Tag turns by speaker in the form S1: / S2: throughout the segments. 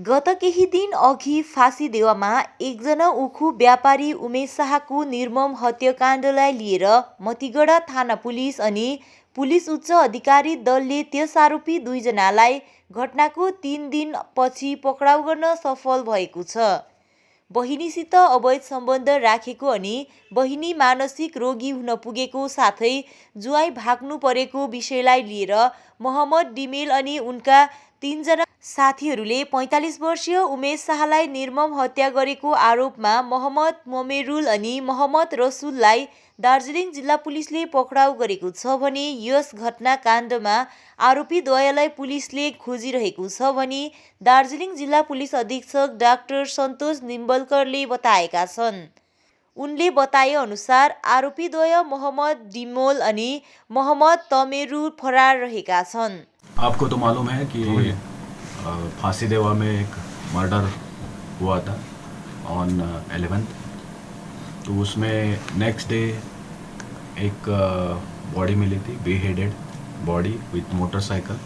S1: गत केही दिन अघि फाँसीदेवामा एकजना उखु व्यापारी उमेश शाहको निर्मम हत्याकाण्डलाई लिएर मतिगढा थाना पुलिस अनि पुलिस उच्च अधिकारी दलले त्यस आरोपी दुईजनालाई घटनाको 3 दिनपछि पक्राउ गर्न सफल भएको छ। बहिनीसित अवैध सम्बन्ध राखेको अनि बहिनी मानसिक रोगी हुन पुगेको साथै जुवाई भाग्नु परेको विषयलाई लिएर मोहम्मद डिमेल अनि उनका 3 जना साथीहरूले 45 वर्षीय उमेश शाहलाई निर्मम हत्या गरेको आरोपमा मोहम्मद मोमेरुल अनि मोहम्मद रसुललाई दार्जिलिङ जिल्ला पुलिसले पक्राउ गरेको छ भने यस घटनाकाण्डमा आरोपीद्वयलाई पुलिसले खोजिरहेको छ भनी दार्जिलिङ जिल्ला पुलिस अधीक्षक डाक्टर सन्तोष निम्बलकरले बताएका छन्। उनले बताए अनुसार आरोपीद्वय मोहम्मद डिमोल अनि मोहम्मद तमेरुल फरार रहेका छन्।
S2: आपको तो मालूम है कि फांसीदेवा में एक मर्डर हुआ था ऑन 11th, तो उसमें नेक्स्ट डे एक बॉडी मिली थी, beheaded body with motorcycle,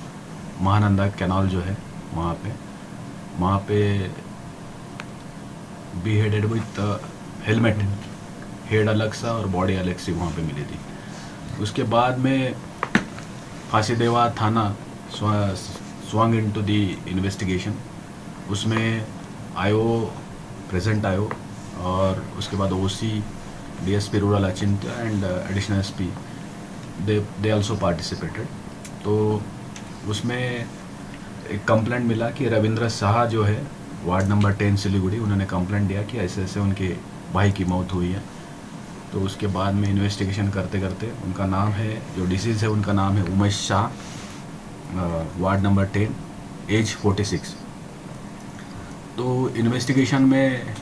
S2: Mahananda canal जो है वहाँ पे बेहेडेड विथ हेलमेट, हेड अलग सा और बॉडी अलग सी वहाँ पे मिली थी। उसके बाद में फांसीदेवा थाना swung into the investigation, उसमें आयो प्रेजेंट आयो और उसके बाद OC DSP rural Achintya and additional SP they also participated. तो उसमें एक कंप्लेंट मिला कि रविंद्र शाह जो है वार्ड नंबर 10 सिलीगुड़ी, उन्होंने कंप्लेंट दिया कि ऐसे ऐसे उनके भाई की मौत हुई है। तो उसके बाद में इन्वेस्टिगेशन करते करते उनका नाम है, जो डिसीज़ है उनका नाम है Umesh Shah, ward number 10, age 46। तो इन्वेस्टिगेशन में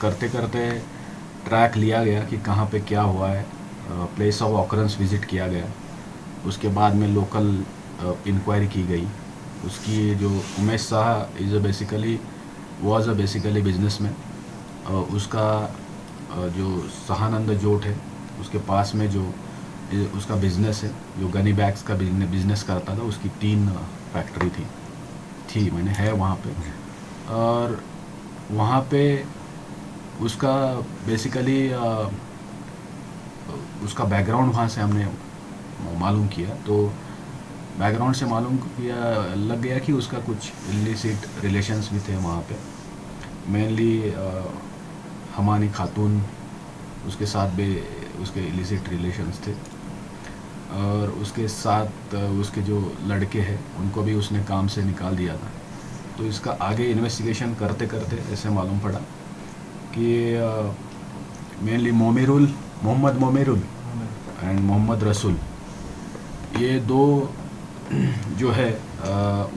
S2: करते करते ट्रैक लिया गया कि कहाँ पे क्या हुआ है, प्लेस ऑफ ऑकरेंस विज़िट किया गया। उसके बाद में लोकल इंक्वायरी की गई। उसकी जो Umesh Shah was a basically businessman, उसका जो सहानंद जोट है उसके पास में जो उसका बिजनेस है, जो गनी बैग्स का बिजनेस करता था, उसकी 3 फैक्ट्री थी मैंने है वहाँ पे। और वहाँ पे उसका बेसिकली उसका बैकग्राउंड वहाँ से हमने मालूम किया। तो बैकग्राउंड से मालूम किया लग गया कि उसका कुछ इलिसिट रिलेशंस भी थे वहाँ पे। मेनली हमानी खातून, उसके साथ भी उसके इलिसिट रिलेशंस थे। और उसके साथ उसके जो लड़के हैं उनको भी उसने काम से निकाल दिया था। तो इसका आगे इन्वेस्टिगेशन करते करते ऐसे मालूम पड़ा कि मेनली मोहम्मद मोमेरुल एंड मोहम्मद रसूल, ये 2 जो है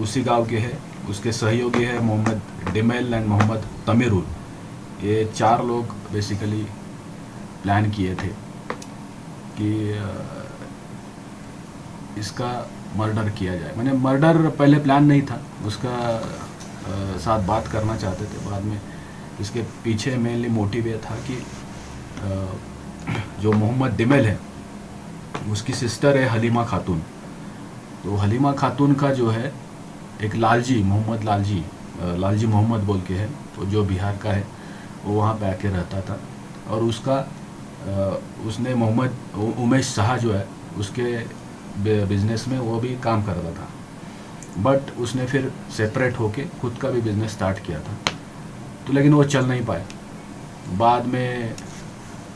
S2: उसी गांव के हैं। उसके सहयोगी है मोहम्मद डिमेल एंड मोहम्मद तमेरुल। ये 4 लोग बेसिकली प्लान किए थे कि इसका मर्डर किया जाए। मैंने मर्डर पहले प्लान नहीं था, उसका साथ बात करना चाहते थे। बाद में इसके पीछे मेनली मोटिव ये था कि जो मोहम्मद डिमेल है उसकी सिस्टर है हलीमा खातून। तो हलीमा खातून का जो है एक लालजी मोहम्मद बोल के है, तो जो बिहार का है, वो वहाँ पे आके रहता था। और उसने उमेश शाह जो है उसके बिजनेस में वो भी काम करता था, बट उसने फिर सेपरेट होके खुद का भी बिजनेस स्टार्ट किया था। तो लेकिन वो चल नहीं पाया। बाद में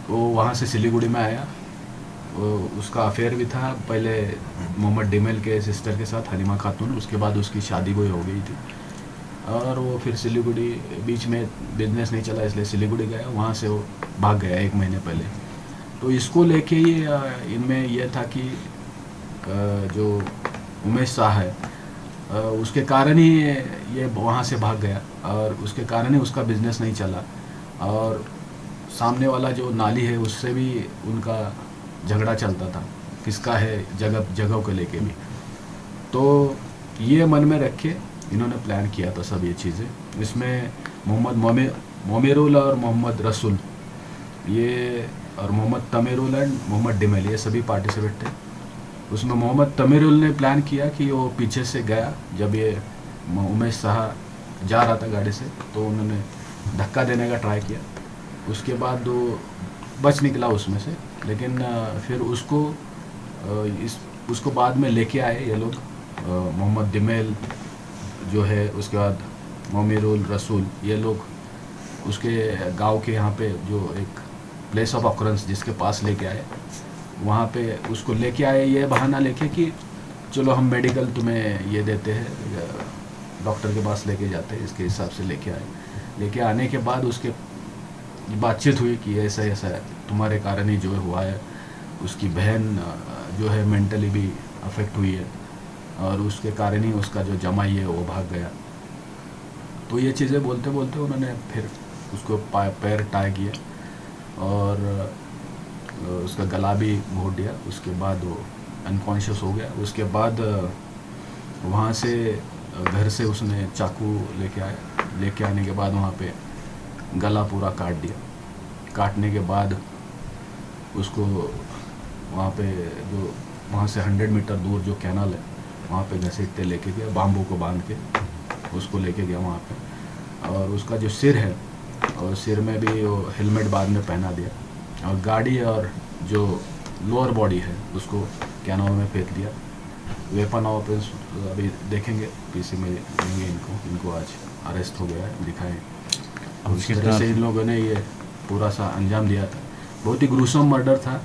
S2: वो वहाँ से सिलीगुड़ी में आया। उसका अफेयर भी था पहले मोहम्मद डिमेल के सिस्टर के साथ, हलीमा खातून। उसके बाद उसकी शादी भी हो गई थी और वो फिर सिलीगुड़ी, बीच में बिजनेस नहीं चला इसलिए सिलीगुड़ी गया। वहाँ से वो भाग गया 1 महीने पहले। तो इसको लेके ही इनमें यह था कि जो उमेश शाह है उसके कारण ही ये वहाँ से भाग गया और उसके कारण ही उसका बिजनेस नहीं चला। और सामने वाला जो नाली है उससे भी उनका झगड़ा चलता था, किसका है जगह को लेके भी। तो ये मन में रख के इन्होंने प्लान किया था सब ये चीज़ें। इसमें मोहम्मद मोमेरुल और मोहम्मद रसूल ये और मोहम्मद तमेरुल एंड मोहम्मद डिमेल ये सभी पार्टिसिपेट थे। उसमें मोहम्मद तमेरुल ने प्लान किया कि वो पीछे से गया, जब ये उमेश शाह जा रहा था गाड़ी से, तो उन्होंने धक्का देने का ट्राई किया। उसके बाद वो बच निकला उसमें से, लेकिन फिर उसको बाद में लेके आए ये लोग, मोहम्मद दिमेल जो है, उसके बाद मोमिरुल रसूल, ये लोग उसके गांव के यहाँ पे जो एक प्लेस ऑफ ऑकरेंस जिसके पास लेके आए, वहाँ पे उसको लेके आए ये बहाना लेके कि चलो हम मेडिकल तुम्हें ये देते हैं, डॉक्टर के पास लेके जाते हैं, इसके हिसाब से लेके आए। लेके आने के बाद उसके बातचीत हुई कि ऐसा ऐसा है, तुम्हारे कारण ही जो हुआ है। उसकी बहन जो है मेंटली भी अफेक्ट हुई है, और उसके कारण ही उसका जो जमाई है वो भाग गया। तो ये चीज़ें बोलते बोलते उन्होंने फिर उसको पैर टाई किए और उसका गला भी घोट दिया। उसके बाद वो अनकॉन्शियस हो गया। उसके बाद वहाँ से घर से उसने चाकू लेके आने के बाद वहाँ पे गला पूरा काट दिया। काटने के बाद उसको वहाँ पे जो वहाँ से 100 मीटर दूर जो कैनाल है वहाँ पे घसीटते लेके गया, बाम्बू को बांध के उसको लेके गया वहाँ पे। और उसका जो सिर है, और सिर में भी वो हेलमेट बाद में पहना दिया, और गाड़ी और जो लोअर बॉडी है उसको कैनाल में फेंक दिया। वेपन ऑफेंस अभी देखेंगे, पीसी में देंगे इनको आज अरेस्ट हो गया है, दिखाएं। उसकी तरह से इन लोगों ने ये पूरा सा अंजाम दिया था। बहुत ही ग्रूसम मर्डर था।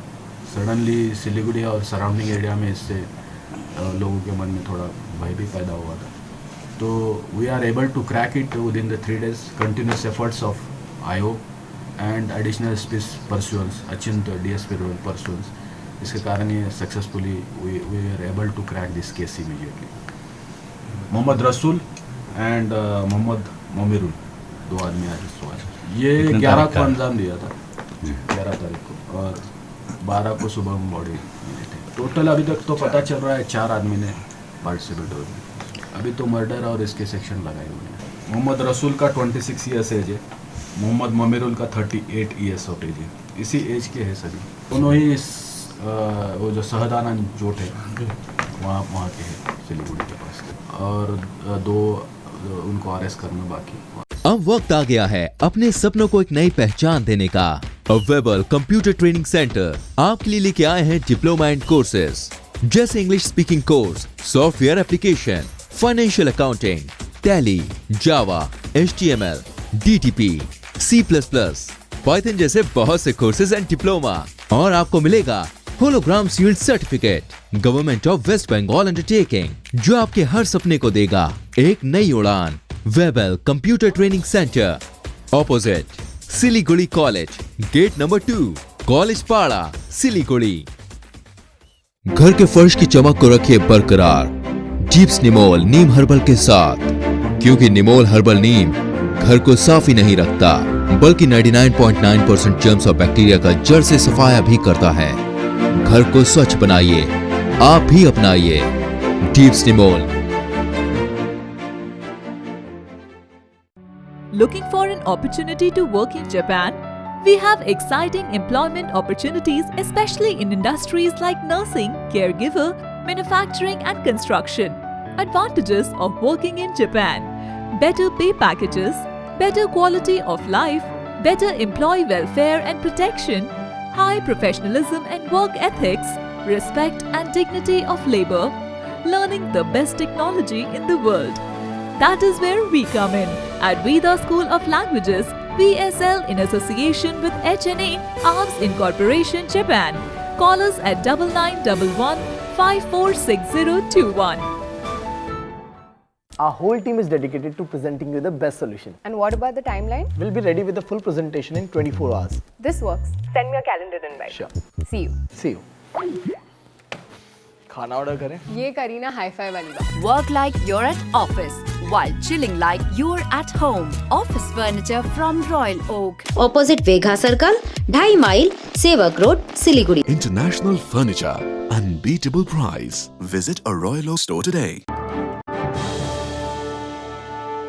S2: सडनली सिलीगुड़ी और सराउंडिंग एरिया में इससे लोगों के मन में थोड़ा भय भी पैदा हुआ था। तो we are able to crack it within the 3 days continuous efforts of IO and additional SP's pursuance, Achint DSP role pursuance. इसके कारण ये successfully we are able to crack this case immediately. Mohammad Rasool and Mohammad मोमिरुल, 2 आदमी आज ये 11 को अंजाम दिया था, 11 तारीख को, और 12 को सुबह में बॉडी मिली थी। टोटल अभी तक तो पता चल रहा है 4 आदमी ने पार्टिसिपेट हो गए। अभी तो मर्डर और इसके सेक्शन लगाए हुए हैं। मोहम्मद रसूल का 26 ईयर्स एज है, मोहम्मद मोमिरुल का 38 ईयर्स ऑफ एज है। इसी एज के हैं सभी। दोनों ही वो जो सहदाना जोट है वहाँ के हैं, सिलीगुड़ी के पास, और 2 उनको अरेस्ट करना बाकी।
S3: अब वक्त आ गया है अपने सपनों को एक नई पहचान देने का। वेबल कंप्यूटर ट्रेनिंग सेंटर आपके लिए लेके आए हैं डिप्लोमा एंड कोर्सेज जैसे English speaking course, software application, financial accounting, Tally, Java, HTML, DTP, C++, Python जैसे बहुत से कोर्सेज एंड डिप्लोमा। और आपको मिलेगा hologram sealed certificate government of West Bengal undertaking, जो आपके हर सपने को देगा एक नई उड़ान। Webel computer training centre, opposite Siliguri college, gate number 2, college Para, Siliguri. घर के फर्श की चमक को रखिए बरकरार जीप्स निमोल नीम हर्बल के साथ, क्योंकि निमोल हर्बल नीम घर को साफ ही नहीं रखता बल्कि 99.9% जर्म्स और बैक्टीरिया का जड़ से सफाया भी करता है। घर को स्वच्छ बनाइए, आप भी अपनाइए jeeps Nimol.
S4: Looking for an opportunity to work in Japan? We have exciting employment opportunities, especially in industries like nursing, caregiver, manufacturing and construction. Advantages of working in Japan: better pay packages, better quality of life, better employee welfare and protection, high professionalism and work ethics, respect and dignity of labor, learning the best technology in the world. That is where we come in at Veda School of Languages, VSL, in association with HNA, Arms Incorporation, Japan. Call us at 9911 546021.
S5: Our whole team is dedicated to presenting you the best solution.
S6: And what about the timeline?
S5: We'll be ready with the full presentation in 24 hours.
S6: This works. Send me a calendar invite.
S5: Sure.
S6: See you.
S5: See you. खाना order करें?
S6: ये करी ना hi-fi वाली बात।
S7: Work like you're at office while chilling like you're at home. Office furniture from Royal Oak.
S8: Opposite Vegha Circle, 2.5 mile, Sevak Road, Siliguri.
S9: International furniture, unbeatable price. Visit a Royal Oak store today.